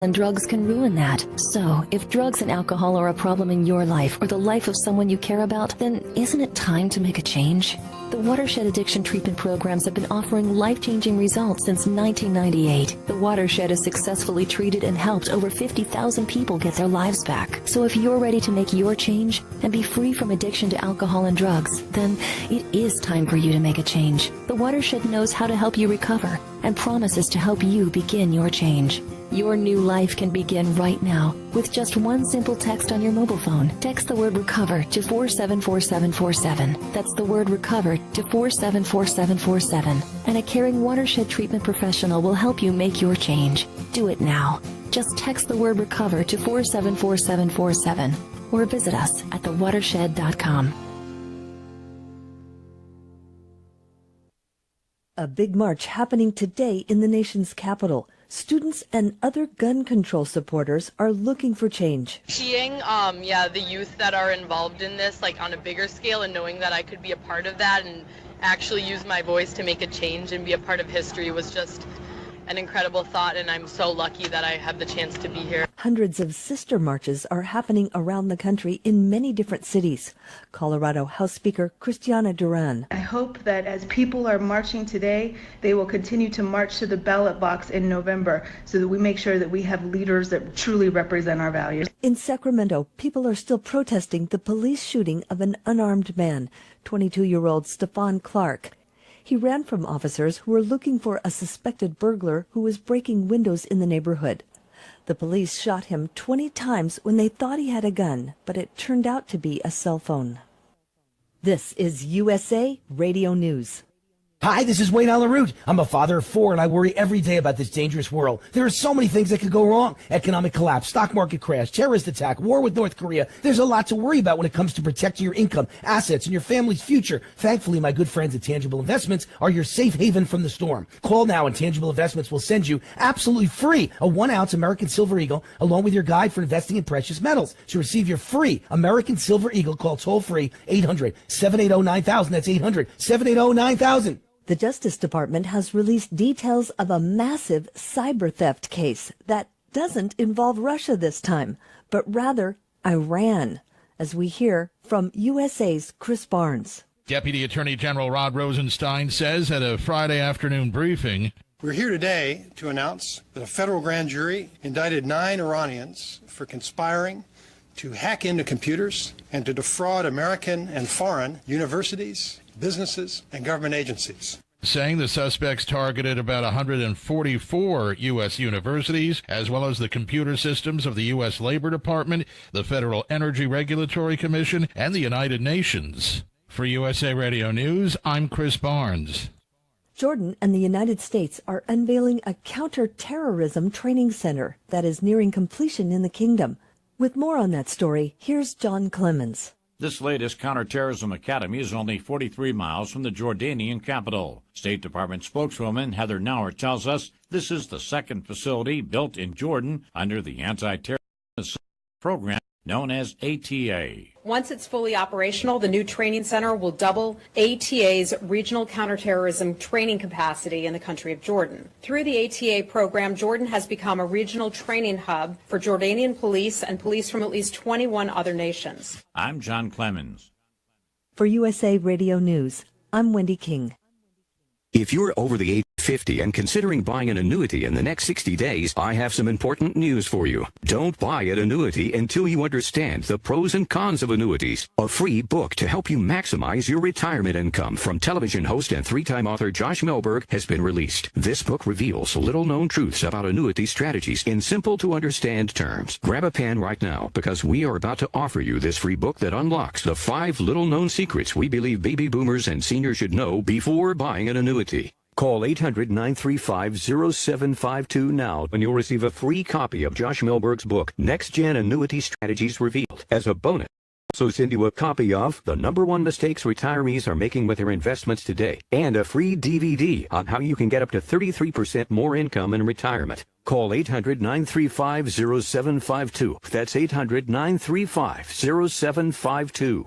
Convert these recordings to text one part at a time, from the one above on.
And drugs can ruin that. So, if drugs and alcohol are a problem in your life or the life of someone you care about, then isn't it time to make a change? The Watershed Addiction Treatment Programs have been offering life-changing results since 1998. The Watershed has successfully treated and helped over 50,000 people get their lives back. So if you're ready to make your change and be free from addiction to alcohol and drugs, then it is time for you to make a change. The Watershed knows how to help you recover and promises to help you begin your change. Your new life can begin right now with just one simple text on your mobile phone. Text the word RECOVER to 474747. That's the word RECOVER to 474747. And a caring Watershed treatment professional will help you make your change. Do it now. Just text the word RECOVER to 474747 or visit us at thewatershed.com. A big march happening today in the nation's capital. Students and other gun control supporters are looking for change. Seeing, the youth that are involved in this, like on a bigger scale, and knowing that I could be a part of that and actually use my voice to make a change and be a part of history was just an incredible thought, and I'm so lucky that I have the chance to be here. Hundreds of sister marches are happening around the country in many different cities. Colorado House Speaker Christiana Duran. I hope that as people are marching today, they will continue to march to the ballot box in November so that we make sure that we have leaders that truly represent our values. In Sacramento, people are still protesting the police shooting of an unarmed man, 22-year-old Stephon Clark. He ran from officers who were looking for a suspected burglar who was breaking windows in the neighborhood. The police shot him 20 times when they thought he had a gun, but it turned out to be a cell phone. This is USA Radio News. Hi, this is Wayne Alaroot. I'm a father of 4, and I worry every day about this dangerous world. There are so many things that could go wrong. Economic collapse, stock market crash, terrorist attack, war with North Korea. There's a lot to worry about when it comes to protecting your income, assets, and your family's future. Thankfully, my good friends at Tangible Investments are your safe haven from the storm. Call now, and Tangible Investments will send you absolutely free a 1-ounce American Silver Eagle along with your guide for investing in precious metals. To receive your free American Silver Eagle, call toll-free 800-780-9000. That's 800-780-9000. The Justice Department has released details of a massive cyber theft case that doesn't involve Russia this time, but rather Iran, as we hear from USA's Chris Barnes. Deputy Attorney General Rod Rosenstein says at a Friday afternoon briefing, "We're here today to announce that a federal grand jury indicted 9 Iranians for conspiring to hack into computers and to defraud American and foreign universities, businesses, and government agencies." Saying the suspects targeted about 144 U.S. universities, as well as the computer systems of the U.S. Labor Department, the Federal Energy Regulatory Commission, and the United Nations. For USA Radio News, I'm Chris Barnes. Jordan and the United States are unveiling a counter-terrorism training center that is nearing completion in the kingdom. With more on that story, here's John Clemens. This latest counterterrorism academy is only 43 miles from the Jordanian capital. State Department spokeswoman Heather Nauer tells us this is the second facility built in Jordan under the anti-terrorism program known as ATA. Once it's fully operational, the new training center will double ATA's regional counterterrorism training capacity in the country of Jordan. Through the ATA program, Jordan has become a regional training hub for Jordanian police and police from at least 21 other nations. I'm John Clemens. For USA Radio News, I'm Wendy King. If you're over the age of 50 and considering buying an annuity in the next 60 days, I have some important news for you. Don't buy an annuity until you understand the pros and cons of annuities. A free book to help you maximize your retirement income from television host and 3-time author Josh Melberg has been released. This book reveals little-known truths about annuity strategies in simple-to-understand terms. Grab a pen right now because we are about to offer you this free book that unlocks the 5 little-known secrets we believe baby boomers and seniors should know before buying an annuity. Call 800-935-0752 now and you'll receive a free copy of Josh Melberg's book, Next Gen Annuity Strategies Revealed, as a bonus. So send you a copy of The #1 Mistakes Retirees Are Making with Their Investments Today and a free DVD on how you can get up to 33% more income in retirement. Call 800-935-0752. That's 800-935-0752.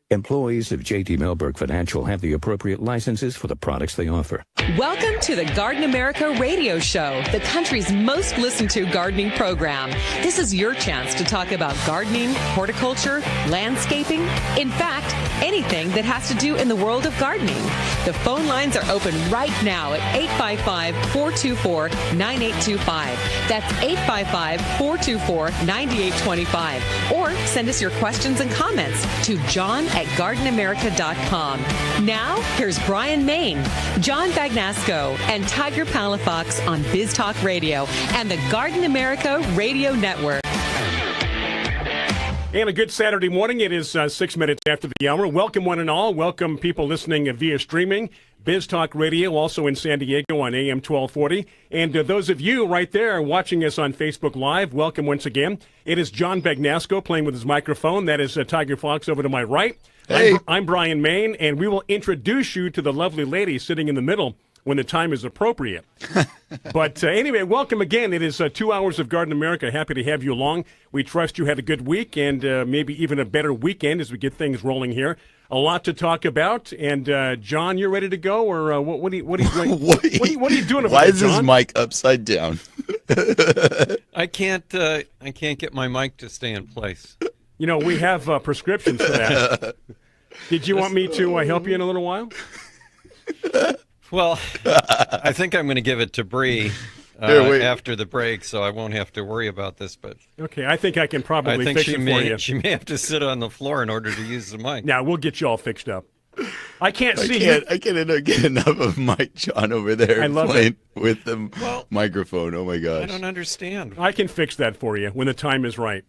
Employees of J.D. Mellberg Financial have the appropriate licenses for the products they offer. Welcome to the Garden America Radio Show, the country's most listened to gardening program. This is your chance to talk about gardening, horticulture, landscaping, in fact, anything that has to do in the world of gardening. The phone lines are open right now at 855-424-9825. That's 855-424-9825. Or send us your questions and comments to john@gardenamerica.com. Now, here's Bryan Main, John Bagnasco, and Tiger Palafox on Biz Talk Radio and the Garden America Radio Network. And a good Saturday morning. It is 6 minutes after the hour. Welcome one and all. Welcome people listening via streaming. Biz Talk Radio, also in San Diego on AM 1240. And those of you right there watching us on Facebook Live, welcome once again. It is John Bagnasco playing with his microphone. That is Tiger Fox over to my right. Hey. I'm Bryan Main, and we will introduce you to the lovely lady sitting in the middle when the time is appropriate. But anyway, welcome again. It is 2 hours of Garden America. Happy to have you along. We trust you had a good week and maybe even a better weekend as we get things rolling here. A lot to talk about. And John, you're ready to go, or what are you doing? what are you doing over Why there, is John? this mic upside down? I can't get my mic to stay in place. You know, we have prescriptions for that. Did you want me to help you in a little while? Well, I think I'm going to give it to Bree after the break, so I won't have to worry about this. But okay, I think I can probably fix it for you. She may have to sit on the floor in order to use the mic. Now, we'll get you all fixed up. I can't see I can't get enough of Mike John over there playing with the microphone. Oh, my gosh. I don't understand. I can fix that for you when the time is right.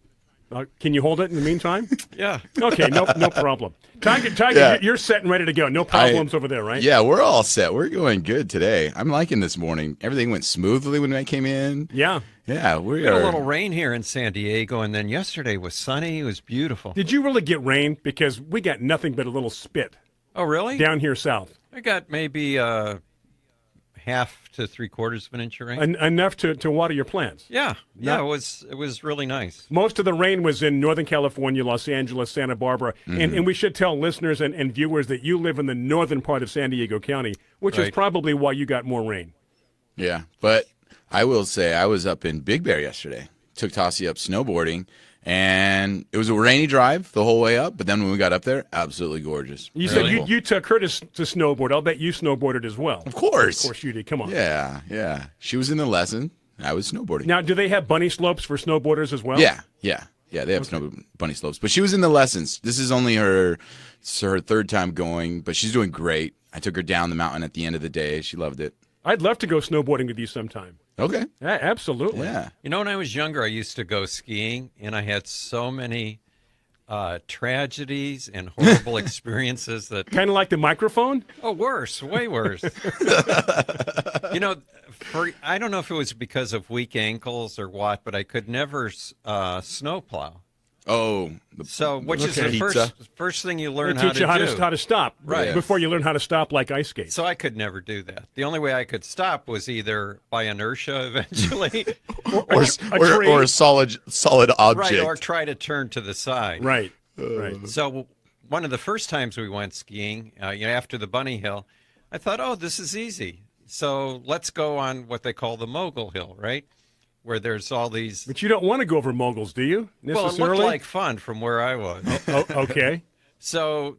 Can you hold it in the meantime? Yeah. Okay, no problem. Tiger, you're set and ready to go. No problems over there, right? Yeah, we're all set. We're going good today. I'm liking this morning. Everything went smoothly when I came in. Yeah. Yeah, we had a little rain here in San Diego, and then yesterday was sunny. It was beautiful. Did you really get rain? Because we got nothing but a little spit. Oh, really? Down here south. I got maybe half to 3/4 of an inch of rain. Enough to water your plants. Yeah, it was really nice. Most of the rain was in Northern California, Los Angeles, Santa Barbara, and we should tell listeners and viewers that you live in the northern part of San Diego County, which is probably why you got more rain. Yeah, but I will say I was up in Big Bear yesterday. Took Tassie up snowboarding. And it was a rainy drive the whole way up, but then when we got up there, absolutely gorgeous. You said you took her to snowboard. I'll bet you snowboarded as well. Of course. Of course you did. Come on. Yeah. She was in the lesson. I was snowboarding. Now, do they have bunny slopes for snowboarders as well? Yeah. They have bunny slopes. But she was in the lessons. This is only her third time going, but she's doing great. I took her down the mountain at the end of the day. She loved it. I'd love to go snowboarding with you sometime. Okay. Yeah, absolutely. Yeah. You know, when I was younger, I used to go skiing, and I had so many tragedies and horrible experiences that... Kind of like the microphone? Oh, worse. Way worse. You know, I don't know if it was because of weak ankles or what, but I could never snowplow. Oh. Which is the first thing you learn how to do. Teach you how to stop. Right. Before you learn how to stop like ice skates. So I could never do that. The only way I could stop was either by inertia eventually. or a solid object. Right, or try to turn to the side. Right. So one of the first times we went skiing, after the Bunny Hill, I thought, oh, this is easy. So let's go on what they call the Mogul Hill, right? Where there's all these... But you don't want to go over moguls, do you, necessarily? Well, it looked like fun from where I was. Okay. So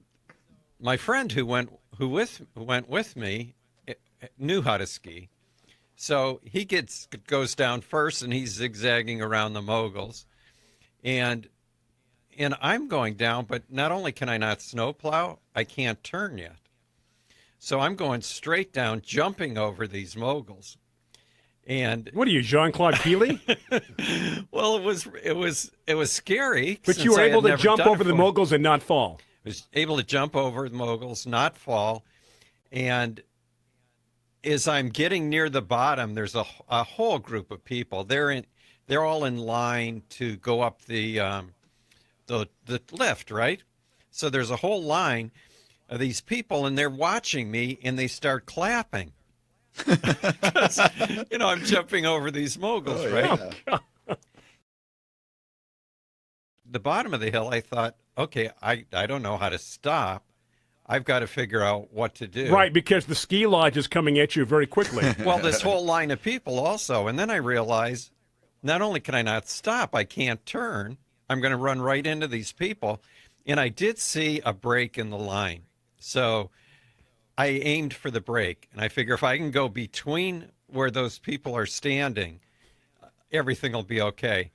my friend who went with me knew how to ski. So he goes down first, and he's zigzagging around the moguls. And I'm going down, but not only can I not snowplow, I can't turn yet. So I'm going straight down, jumping over these moguls. And what are you, Jean-Claude Keely? Well, it was scary. But you were able to jump over the moguls and not fall. I was able to jump over the moguls, not fall. And as I'm getting near the bottom, there's a whole group of people. They're all in line to go up the lift, right? So there's a whole line of these people, and they're watching me, and they start clapping. Because, I'm jumping over these moguls, right? Yeah. the bottom of the hill, I thought, okay, I don't know how to stop. I've got to figure out what to do. Right, because the ski lodge is coming at you very quickly. Well, this whole line of people also. And then I realized not only can I not stop, I can't turn. I'm going to run right into these people. And I did see a break in the line. So I aimed for the break. And I figure if I can go between where those people are standing, everything will be okay.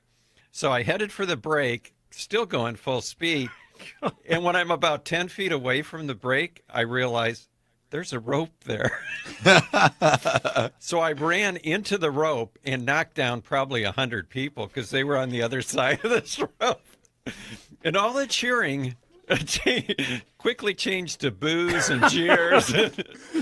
So I headed for the break, still going full speed. And when I'm about 10 feet away from the break, I realize there's a rope there. So I ran into the rope and knocked down probably 100 people because they were on the other side of this rope. And all the cheering quickly changed to boos and jeers.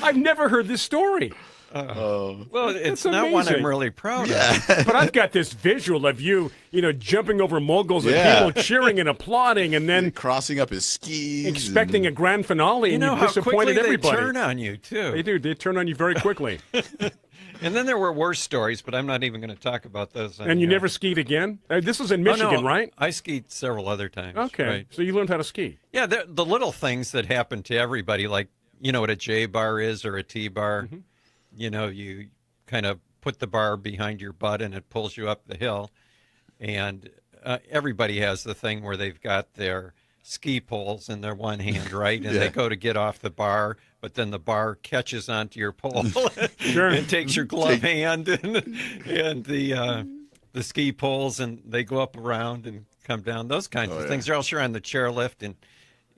I've never heard this story. Well, it's not one I'm really proud of. But I've got this visual of you, jumping over moguls and people cheering and applauding, and then crossing up his skis, expecting a grand finale, and you how disappointed quickly everybody. They turn on you too. They do. They turn on you very quickly. And then there were worse stories, but I'm not even going to talk about those. And you never skied again? This was in Michigan, right? I skied several other times. Okay, right? So you learned how to ski. Yeah, the little things that happen to everybody, like what a J bar is or a T bar. Mm-hmm. You kind of put the bar behind your butt and it pulls you up the hill. And everybody has the thing where they've got their ski poles in their one hand, right? And they go to get off the bar, but then the bar catches onto your pole and takes your glove hand and the ski poles, and they go up around and come down. Those kinds of things. You're also on the chairlift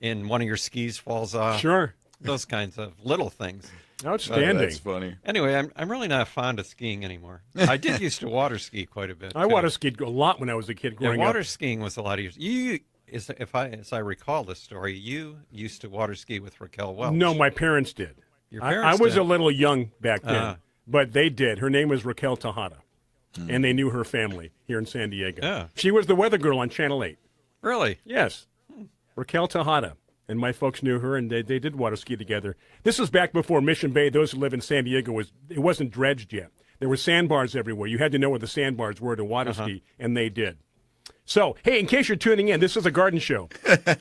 and one of your skis falls off. Sure. Those kinds of little things. Outstanding. That's funny. Anyway, I'm really not fond of skiing anymore. I did used to water ski quite a bit. I water skied a lot when I was a kid growing water up. skiing was a lot easier. As I recall this story, you used to water ski with Raquel Welch. No, my parents did. Your parents I was did. a little young back then, but they did. Her name was Raquel Tejada, and they knew her family here in San Diego. Yeah. She was the weather girl on Channel 8. Really? Yes. Raquel Tejada. And my folks knew her, and they did water ski together. This was back before Mission Bay. Those who live in San Diego, it wasn't dredged yet. There were sandbars everywhere. You had to know where the sandbars were to water ski, and they did. So, hey, in case you're tuning in, this is a garden show.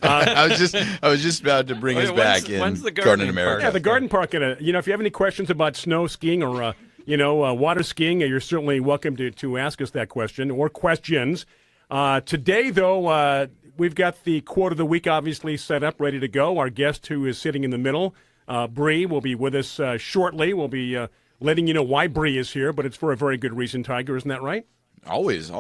I was just about to bring us back in when's the Garden America. Yeah, the garden park. If you have any questions about snow skiing or water skiing, you're certainly welcome to ask us that question or questions. Today, though, we've got the quote of the week obviously set up, ready to go. Our guest, who is sitting in the middle, Bree, will be with us shortly. We'll be letting you know why Bree is here, but it's for a very good reason, Tiger. Isn't that right? Always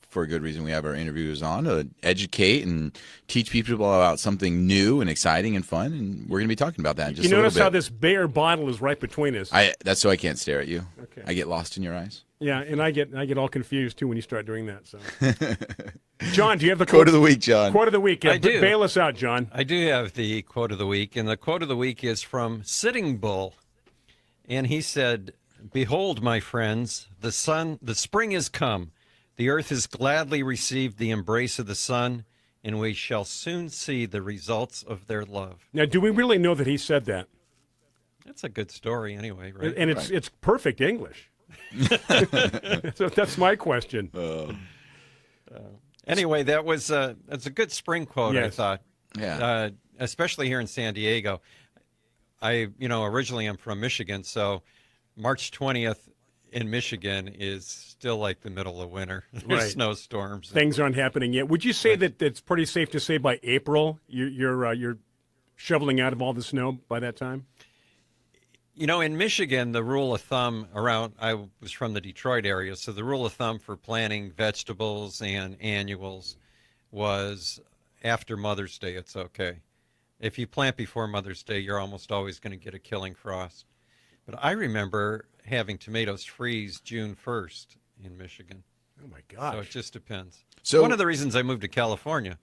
for a good reason. We have our interviewers on to educate and teach people about something new and exciting and fun, and we're going to be talking about that in just a little bit. You notice how this Bayer bottle is right between us? That's so I can't stare at you. Okay. I get lost in your eyes. Yeah, and I get all confused, too, when you start doing that. So, John, do you have the quote of the week, John? Quote of the week. I do. Bail us out, John. I do have the quote of the week, and the quote of the week is from Sitting Bull. And he said, "Behold, my friends, the spring is come. The earth has gladly received the embrace of the sun, and we shall soon see the results of their love." Now, do we really know that he said that? That's a good story anyway, right? And it's perfect English. So that's my question. Anyway, that's a good spring quote, yes. I thought. Yeah. Especially here in San Diego. Originally I'm from Michigan, so March 20th in Michigan is still like the middle of winter. There's snowstorms. Things aren't happening yet. Would you say that it's pretty safe to say by April you're shoveling out of all the snow by that time? In Michigan, the rule of thumb I was from the Detroit area, so the rule of thumb for planting vegetables and annuals was after Mother's Day, it's okay. If you plant before Mother's Day, you're almost always going to get a killing frost. But I remember having tomatoes freeze June 1st in Michigan. Oh, my gosh. So it just depends. So one of the reasons I moved to California.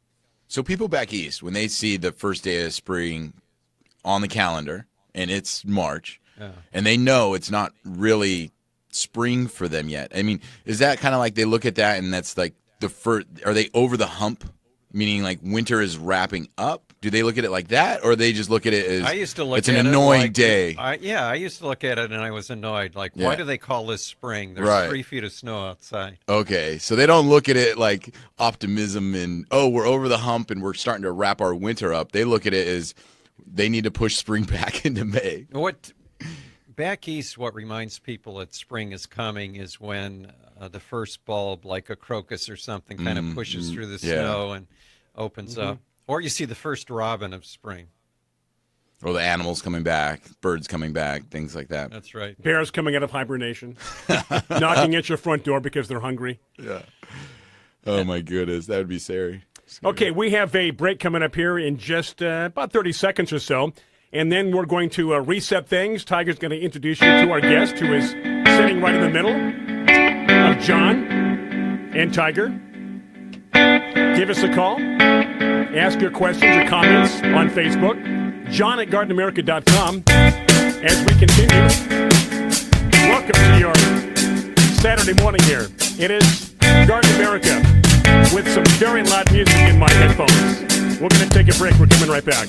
So people back east, when they see the first day of spring on the calendar, and it's March, and they know it's not really spring for them yet. I mean, is that kind of like they look at that and that's like the first, are they over the hump? Meaning like winter is wrapping up? Do they look at it like that, or they just look at it as I used to look it's an at annoying it like, day? I used to look at it and I was annoyed. Like, why do they call this spring? There's 3 feet of snow outside. Okay, so they don't look at it like optimism and, oh, we're over the hump and we're starting to wrap our winter up. They look at it as they need to push spring back into May. Back east, what reminds people that spring is coming is when the first bulb, like a crocus or something, kind of pushes through the snow and opens up. Or you see the first robin of spring. Or the animals coming back, birds coming back, things like that. That's right. Bears coming out of hibernation, knocking at your front door because they're hungry. Yeah. Oh, my goodness. That would be scary. Okay, we have a break coming up here in just about 30 seconds or so. And then we're going to reset things. Tiger's going to introduce you to our guest, who is sitting right in the middle of John and Tiger. Give us a call. Ask your questions or comments on Facebook. John at GardenAmerica.com. As we continue, welcome to your Saturday morning here. It is Garden America with some very loud music in my headphones. We're going to take a break. We're coming right back.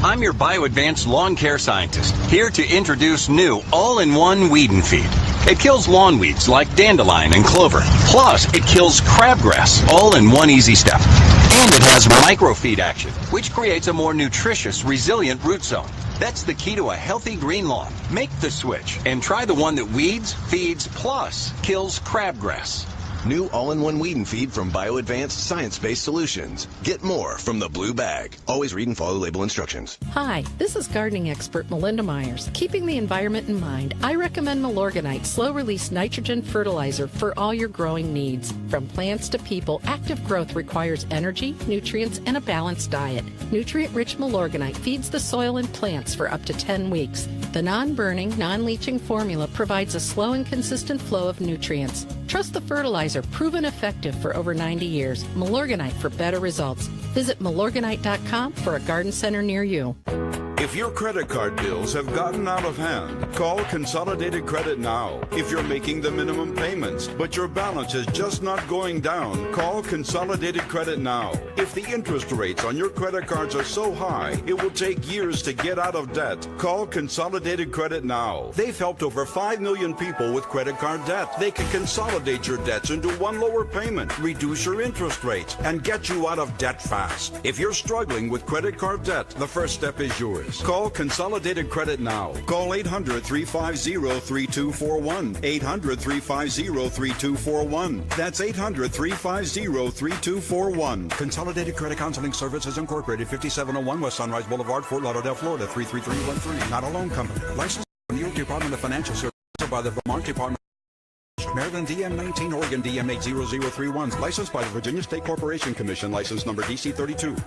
I'm your BioAdvanced lawn care scientist, here to introduce new all-in-one weed and feed. It kills lawn weeds like dandelion and clover. Plus, it kills crabgrass, all in one easy step. And it has microfeed action, which creates a more nutritious, resilient root zone. That's the key to a healthy green lawn. Make the switch and try the one that weeds, feeds, plus kills crabgrass. New all-in-one weed and feed from BioAdvanced science-based solutions. Get more from the blue bag. Always read and follow label instructions. Hi, this is gardening expert Melinda Myers. Keeping the environment in mind, I recommend Milorganite slow-release nitrogen fertilizer for all your growing needs. From plants to people, active growth requires energy, nutrients, and a balanced diet. Nutrient-rich Milorganite feeds the soil and plants for up to 10 weeks. The non-burning, non-leaching formula provides a slow and consistent flow of nutrients. Trust the fertilizer, proven effective for over 90 years. Milorganite for better results. Visit Milorganite.com for a garden center near you. If your credit card bills have gotten out of hand, call Consolidated Credit now. If you're making the minimum payments, but your balance is just not going down, call Consolidated Credit now. If the interest rates on your credit cards are so high, it will take years to get out of debt, call Consolidated Credit now. They've helped over 5 million people with credit card debt. They can consolidate your debts into one lower payment, reduce your interest rates, and get you out of debt fast. If you're struggling with credit card debt, the first step is yours. Call Consolidated Credit now. Call 800-350-3241. 800-350-3241. That's 800-350-3241. Consolidated Credit Counseling Services Incorporated, 5701 West Sunrise Boulevard, Fort Lauderdale, Florida, 33313. Not a loan company. Licensed by the New York Department of Financial Services by the Vermont Department. Maryland DM19, Oregon DM80031. Licensed by the Virginia State Corporation Commission. License number DC32.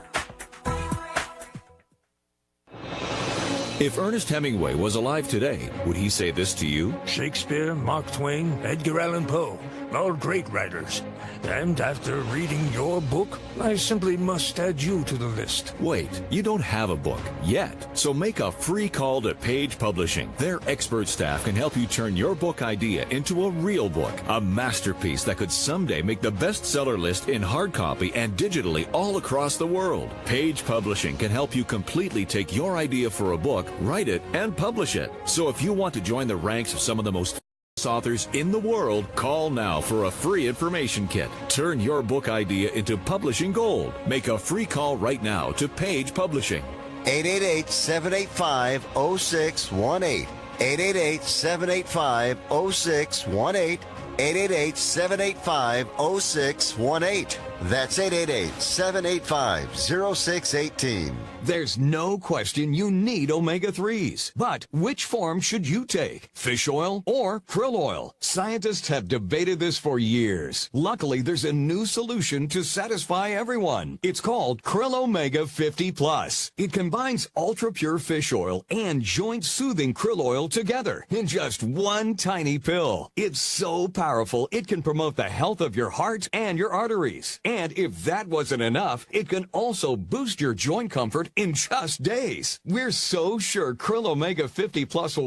If Ernest Hemingway was alive today, would he say this to you? Shakespeare, Mark Twain, Edgar Allan Poe, all great writers. And after reading your book, I simply must add you to the list. Wait, you don't have a book yet. So make a free call to Page Publishing. Their expert staff can help you turn your book idea into a real book, a masterpiece that could someday make the bestseller list in hard copy and digitally all across the world. Page Publishing can help you completely take your idea for a book, write it, and publish it. So if you want to join the ranks of some of the most authors in the world, call now for a free information kit. Turn your book idea into publishing gold. Make a free call right now to Page Publishing. 888-785-0618. 888-785-0618. 888-785-0618. That's 888-785-0618. There's no question you need omega-3s. But which form should you take? Fish oil or krill oil? Scientists have debated this for years. Luckily, there's a new solution to satisfy everyone. It's called Krill Omega 50 Plus. It combines ultra-pure fish oil and joint-soothing krill oil together in just one tiny pill. It's so powerful, it can promote the health of your heart and your arteries. And if that wasn't enough, it can also boost your joint comfort in just days. We're so sure Krill Omega 50 Plus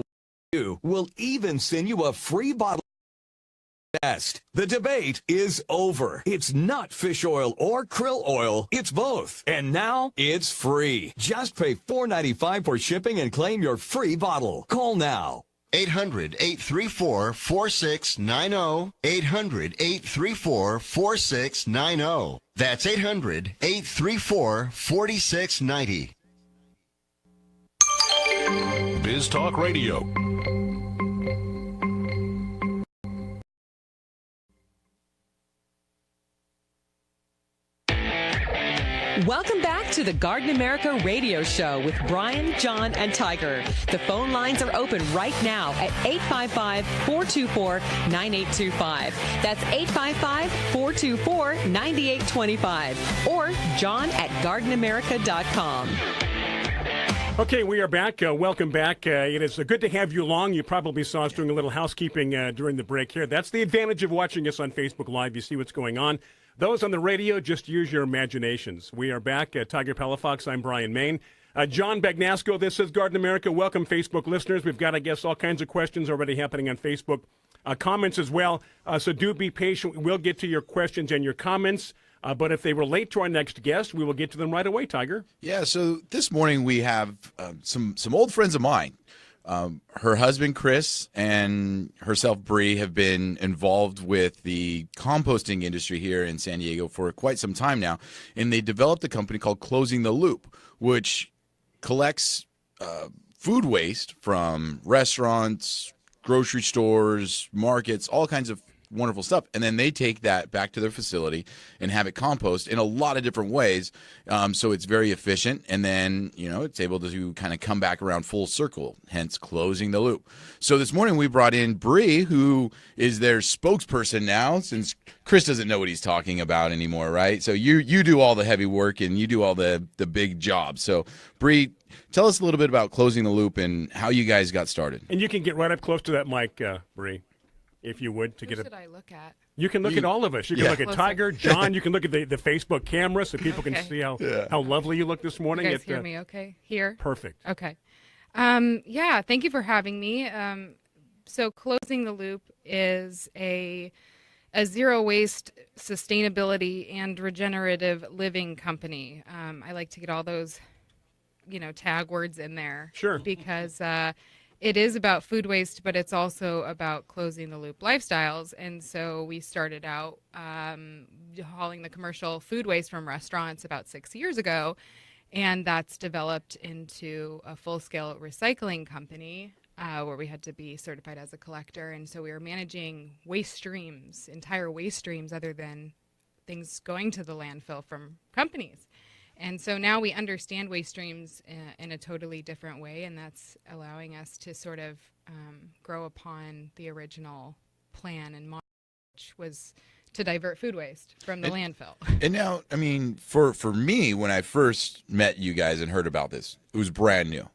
will even send you a free bottle best. The debate is over. It's not fish oil or krill oil. It's both. And now it's free. Just pay $4.95 for shipping and claim your free bottle. Call now. 800-834-4690. 800-834-4690. That's 800-834-4690. Biz Talk Radio. Welcome back to the Garden America Radio Show with Bryan, John, and Tiger. The phone lines are open right now at 855-424-9825. That's 855-424-9825. Or John at gardenamerica.com. Okay, we are back. Welcome back. It is good to have you along. You probably saw us doing a little housekeeping during the break here. That's the advantage of watching us on Facebook Live. You see what's going on. Those on the radio, just use your imaginations. We are back at Tiger Palafox. I'm Bryan Main. John Bagnasco, this is Garden America. Welcome, Facebook listeners. We've got, I guess, all kinds of questions already happening on Facebook. Comments as well. So do be patient. We'll get to your questions and your comments. But if they relate to our next guest, we will get to them right away, Tiger. Yeah, so this morning we have some old friends of mine. Her husband, Chris, and herself, Bree, have been involved with the composting industry here in San Diego for quite some time now. And they developed a company called Closing the Loop, which collects food waste from restaurants, grocery stores, markets, all kinds of wonderful stuff. And then they take that back to their facility and have it compost in a lot of different ways. So it's very efficient. And then, it's able to kind of come back around full circle, hence closing the loop. So this morning we brought in Bree, who is their spokesperson now, since Chris doesn't know what he's talking about anymore, right? So you do all the heavy work and you do all the big jobs. So Bree, tell us a little bit about Closing the Loop and how you guys got started. And you can get right up close to that mic, Bree. If you would, to Who get should I look at? You can look at all of us. You can look at Tiger, John. You can look at the Facebook camera so people can see how lovely you look this morning. You guys hear me okay? Here? Perfect. Okay. Thank you for having me. So Closing the Loop is a zero waste sustainability and regenerative living company. I like to get all those, tag words in there. Sure. Because it is about food waste, but it's also about closing the loop lifestyles. And so we started out hauling the commercial food waste from restaurants about 6 years ago. And that's developed into a full-scale recycling company where we had to be certified as a collector. And so we were managing waste streams, entire waste streams, other than things going to the landfill from companies. And so now we understand waste streams in a totally different way, and that's allowing us to sort of grow upon the original plan and model, which was to divert food waste from the landfill. And now, for me, when I first met you guys and heard about this, it was brand new,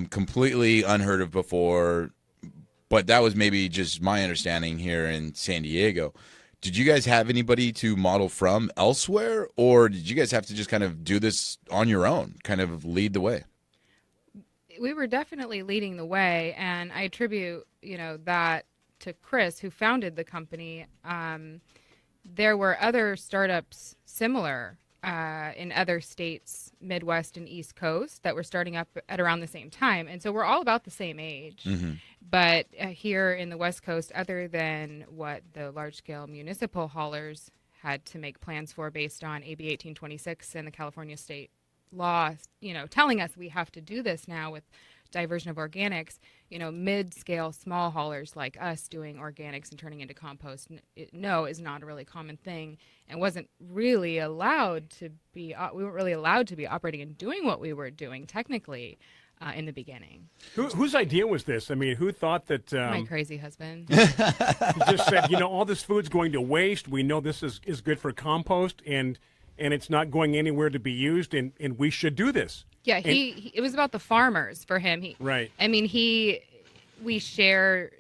completely unheard of before, but that was maybe just my understanding here in San Diego. Did you guys have anybody to model from elsewhere, or did you guys have to just kind of do this on your own, kind of lead the way? We were definitely leading the way, and I attribute, that to Chris, who founded the company. There were other startups similar in other states, Midwest and East Coast, that were starting up at around the same time. And so we're all about the same age. Mm-hmm. But here in the West Coast, other than what the large-scale municipal haulers had to make plans for based on AB 1826 and the California state law, telling us we have to do this now with diversion of organics, mid-scale small haulers like us doing organics and turning into compost, is not a really common thing, and wasn't really allowed to be. We weren't really allowed to be operating and doing what we were doing technically in the beginning. Whose idea was this? Who thought that? My crazy husband. He just said, all this food's going to waste. We know this is good for compost, and it's not going anywhere to be used, and we should do this. Yeah, it was about the farmers for him. Right. We share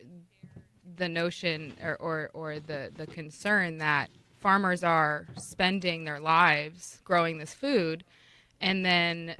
the notion or the concern that farmers are spending their lives growing this food, and then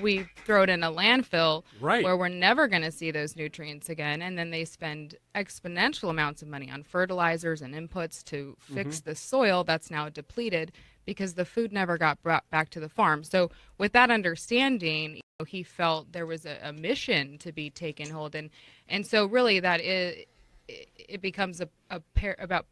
we throw it in a landfill Right. where we're never going to see those nutrients again. And then they spend exponential amounts of money on fertilizers and inputs to fix the soil that's now depleted because the food never got brought back to the farm. So with that understanding, he felt there was a mission to be taken hold. And so really it becomes about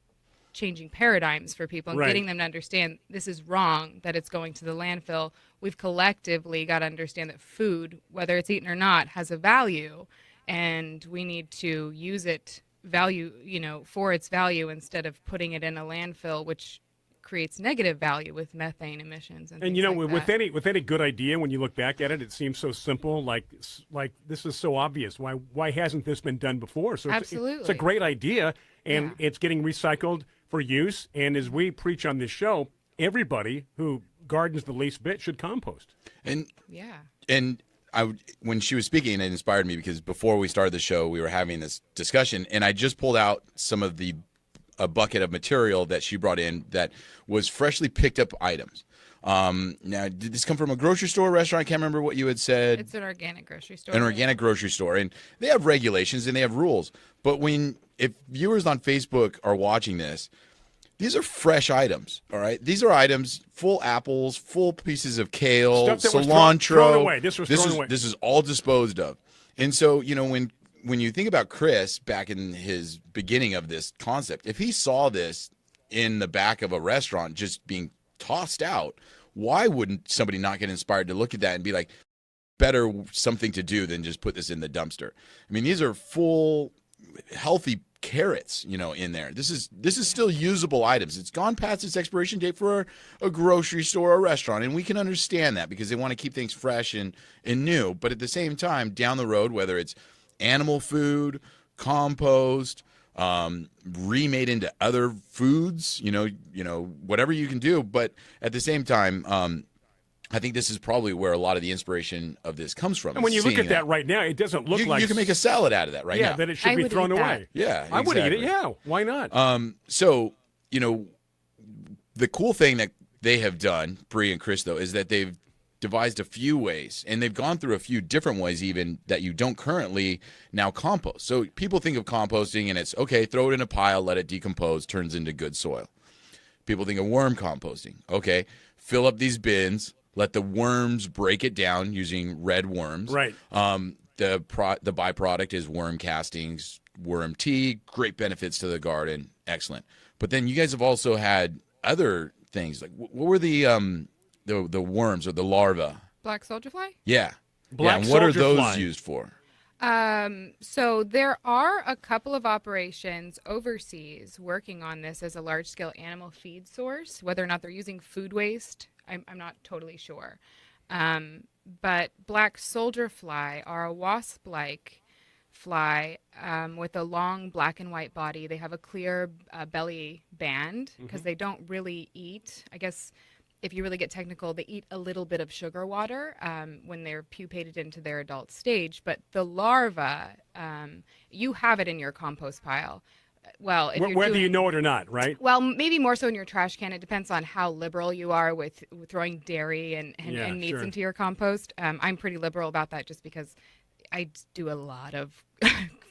changing paradigms for people and Right. getting them to understand this is wrong, that it's going to the landfill. We've collectively got to understand that food, whether it's eaten or not, has a value, and we need to use it for its value instead of putting it in a landfill, which creates negative value with methane emissions and And things with that. any good idea, when you look back at it, it seems so simple. Like this is so obvious. Why hasn't this been done before? So it's a Absolutely. great idea, and it's getting recycled for use. And as we preach on this show, everybody who gardens the least bit should compost. And yeah. And when she was speaking, it inspired me because before we started the show, we were having this discussion, and I just pulled out some of a bucket of material that she brought in that was freshly picked up items. Now, did this come from a grocery store, restaurant? I can't remember what you had said. It's an organic grocery store. An organic grocery store, and they have regulations and they have rules. But if viewers on Facebook are watching this, these are fresh items. All right, these are items, full apples, full pieces of kale, Stuff that was cilantro. thrown away. This was thrown away. This is all disposed of. And so, when you think about Chris back in his beginning of this concept, if he saw this in the back of a restaurant just being tossed out, why wouldn't somebody not get inspired to look at that and be like, better something to do than just put this in the dumpster? I mean, these are full, healthy carrots, in there. This is still usable items. It's gone past its expiration date for a grocery store or a restaurant, and we can understand that because they want to keep things fresh and new. But at the same time, down the road, whether it's animal food, compost, remade into other foods, whatever you can do. But at the same time, I think this is probably where a lot of the inspiration of this comes from. And when you look at that right now, it doesn't look like you can make a salad out of that now. Yeah, that it should be thrown away. Yeah, I would eat it. exactly. Yeah, why not? So, the cool thing that they have done, Bree and Chris, though, is that they've devised a few ways, and they've gone through a few different ways even that you don't currently now compost. So people think of composting and it's, okay, throw it in a pile, let it decompose, turns into good soil. People think of worm composting. Okay, fill up these bins, let the worms break it down using red worms. Right. The byproduct is worm castings, worm tea, great benefits to the garden. Excellent. But then you guys have also had other things. Like, what were the worms or the larvae? Black soldier fly? Yeah. Black and what are soldier those fly. used for? So there are a couple of operations overseas working on this as a large-scale animal feed source. Whether or not they're using food waste, I'm not totally sure. But black soldier fly are a wasp-like fly with a long black and white body. They have a clear belly band because they don't really eat. I guess if you really get technical, they eat a little bit of sugar water when they're pupated into their adult stage. But the larva, you have it in your compost pile. Well, if you're whether doing, you know it or not, right? Well, maybe more so in your trash can. It depends on how liberal you are with throwing dairy and meats sure. into your compost. I'm pretty liberal about that just because I do a lot of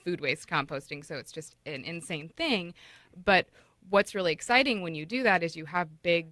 food waste composting, so it's just an insane thing. But what's really exciting when you do that is you have big